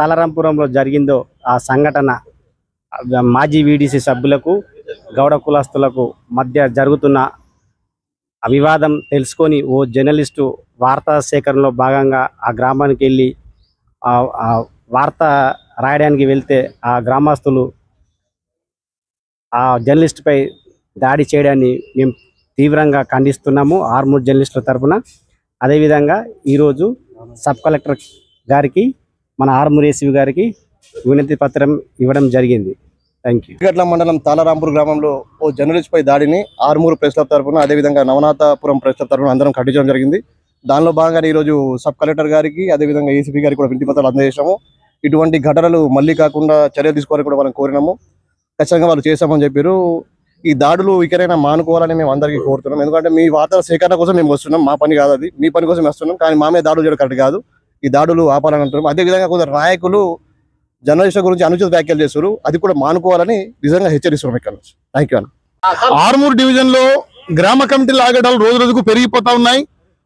తలరాంపురంలో జరిగిందో ఆ సంఘటన మాజీ వీడీసీ సభ్యులకు గౌడ కులస్తులకు మధ్య జరుగుతున్న వివాదం తెలుసుకొని ఓ జర్నలిస్టు వార్తా సేకరణలో భాగంగా ఆ గ్రామానికి వెళ్ళి వార్త రాయడానికి వెళ్తే ఆ గ్రామస్తులు ఆ జర్నలిస్టుపై దాడి చేయడాన్ని మేము తీవ్రంగా ఖండిస్తున్నాము ఆర్మూర్ జర్నలిస్టుల తరఫున. అదేవిధంగా ఈరోజు సబ్ కలెక్టర్ గారికి మన ఆర్మూర్ ఏసీబీ గారికి వినతి పత్రం ఇవ్వడం జరిగింది. Thank you. ఎర్గట్ల మండలం తాళరాంపూర్ గ్రామంలో ఓ జర్నలిస్ట్ పై దాడిని ఆర్మూర్ ప్రెస్ క్లబ్ తరఫున అదేవిధంగా నవనాథపురం ప్రెస్ క్లబ్ తరఫున అందరం ఖండించడం జరిగింది. దానిలో భాగంగా ఈరోజు సబ్ కలెక్టర్ గారికి అదేవిధంగా ఏసీబీ గారికి కూడా వినతి పత్రాలు అందజేసాము. ఇటువంటి ఘటనలు మళ్ళీ కాకుండా చర్యలు తీసుకోవాలని కూడా మనం కోరినాము. ఖచ్చితంగా వాళ్ళు చేస్తామని చెప్పారు. ఈ దాడులు ఇకరైనా మానుకోవాలని మేము అందరికీ కోరుతున్నాం. ఎందుకంటే మీ వార్తల సేకరణ కోసం మేము వస్తున్నాం, మా పని కాదు అది, మీ పని కోసం వస్తున్నాం. కానీ మా మీద దాడులు చేయడం కరెక్ట్ కాదు. ఈ దాడులు ఆపాలని అంటున్నాం. అదేవిధంగా కొందరు నాయకులు జర్నలిస్టుల గురించి అనుచిత వ్యాఖ్యలు చేస్తారు, అది కూడా మానుకోవాలని నిజంగా హెచ్చరిస్తున్నాం ఇక్కడ నుంచి. థ్యాంక్ యూ అన్న. ఆర్మూర్ డివిజన్ లో గ్రామ కమిటీల ఆగడాలు రోజు రోజుకు పెరిగిపోతా ఉన్నాయి.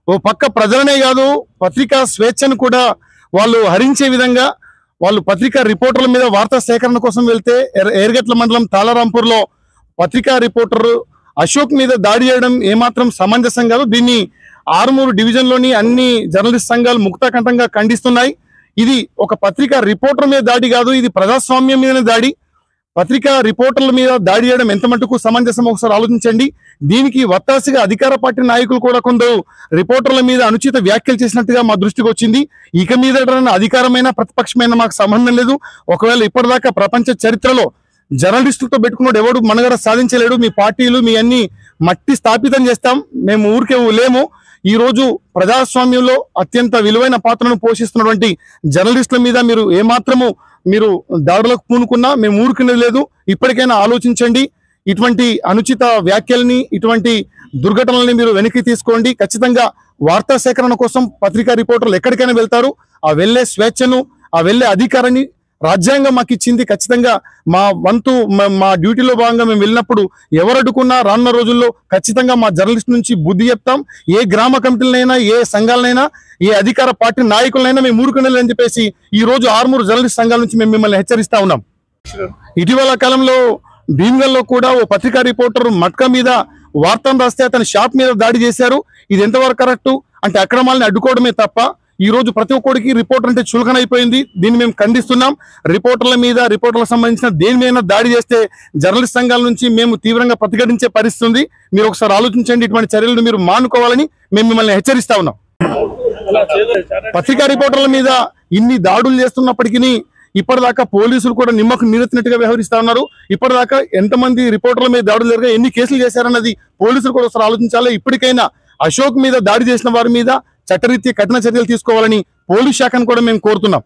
ఓ పక్క ప్రజలనే కాదు పత్రికా స్వేచ్ఛను కూడా వాళ్ళు హరించే విధంగా వాళ్ళు పత్రికా రిపోర్టర్ల మీద వార్తా సేకరణ కోసం వెళ్తే ఎర్గట్ల మండలం తాళరాంపూర్ లో పత్రికా రిపోర్టర్ అశోక్ మీద దాడి చేయడం ఏమాత్రం సమంజసం కాదు. దీన్ని ఆర్మూర్ డివిజన్ లోని అన్ని జర్నలిస్ట్ సంఘాలు ముక్తకంఠంగా ఖండిస్తున్నాయి. ఇది ఒక పత్రికా రిపోర్టర్ మీద దాడి కాదు, ఇది ప్రజాస్వామ్యం మీదనే దాడి. పత్రికా రిపోర్టర్ల మీద దాడి చేయడం ఎంత మటుకు సమంజసం ఒకసారి ఆలోచించండి. దీనికి వత్తాసిగా అధికార పార్టీ నాయకులు కూడా కొందరు రిపోర్టర్ల మీద అనుచిత వ్యాఖ్యలు చేసినట్టుగా మా దృష్టికి వచ్చింది. ఇక మీద అధికారమైన ప్రతిపక్షమైన మాకు సంబంధం లేదు. ఒకవేళ ఇప్పటిదాకా ప్రపంచ చరిత్రలో జర్నలిస్టులతో పెట్టుకున్నాడు ఎవడు మనగడ సాధించలేడు. మీ పార్టీలు మీ అన్ని మట్టి స్థాపితం చేస్తాం, మేము ఊరికే లేము. ఈ రోజు ప్రజాస్వామ్యంలో అత్యంత విలువైన పాత్రను పోషిస్తున్నటువంటి జర్నలిస్టుల మీద మీరు ఏమాత్రము మీరు దాడులకు పూనుకున్నా మేము ఊరుకునేది లేదు. ఇప్పటికైనా ఆలోచించండి. ఇటువంటి అనుచిత వ్యాఖ్యల్ని ఇటువంటి దుర్ఘటనల్ని మీరు వెనక్కి తీసుకోండి. ఖచ్చితంగా వార్తా సేకరణ కోసం పత్రికా రిపోర్టర్లు ఎక్కడికైనా వెళ్తారు. ఆ వెళ్లే స్వేచ్ఛను ఆ వెళ్లే అధికారాన్ని రాజ్యాంగం మాకు ఇచ్చింది. ఖచ్చితంగా మా వంతు మా డ్యూటీలో భాగంగా మేము వెళ్ళినప్పుడు ఎవరు అడ్డుకున్నా రానున్న రోజుల్లో ఖచ్చితంగా మా జర్నలిస్ట్ నుంచి బుద్ధి చెప్తాం. ఏ గ్రామ కమిటీలనైనా ఏ సంఘాలనైనా ఏ అధికార పార్టీ నాయకులనైనా మేము ఊరుకునేలని చెప్పేసి ఈ రోజు ఆర్మూర్ జర్నలిస్ట్ సంఘాల నుంచి మేము మిమ్మల్ని హెచ్చరిస్తా ఉన్నాం. ఇటీవల కాలంలో భీమ్గల్లో కూడా ఓ పత్రికా రిపోర్టర్ మట్కా మీద వార్తను రాస్తే అతని షాప్ మీద దాడి చేశారు. ఇది ఎంతవరకు కరెక్టు అంటే అక్రమాలని అడ్డుకోవడమే తప్ప ఈ రోజు ప్రతి ఒక్కడికి రిపోర్టర్ అంటే చులకన అయిపోయింది. దీన్ని మేము ఖండిస్తున్నాం. రిపోర్టర్ల మీద రిపోర్టర్లకు సంబంధించిన దేని మీద దాడి చేస్తే జర్నలిస్ట్ సంఘాల నుంచి మేము తీవ్రంగా ప్రతిఘటించే పరిస్థితి ఉంది. మీరు ఒకసారి ఆలోచించండి. ఇటువంటి చర్యలను మీరు మానుకోవాలని మేము మిమ్మల్ని హెచ్చరిస్తా ఉన్నాం. పత్రికా రిపోర్టర్ల మీద ఇన్ని దాడులు చేస్తున్నప్పటికీ ఇప్పటిదాకా పోలీసులు కూడా నిమ్మకు నీరెత్తినట్టుగా వ్యవహరిస్తా ఉన్నారు. ఇప్పటిదాకా ఎంతమంది రిపోర్టర్ల మీద దాడులు జరిగా ఎన్ని కేసులు చేశారన్నది పోలీసులు కూడా ఒకసారి ఆలోచించాలి. ఇప్పటికైనా అశోక్ మీద దాడి చేసిన వారి మీద చట్టరీత్యా కఠిన చర్యలు తీసుకోవాలని పోలీస్ శాఖను కూడా మేము కోరుతున్నాం.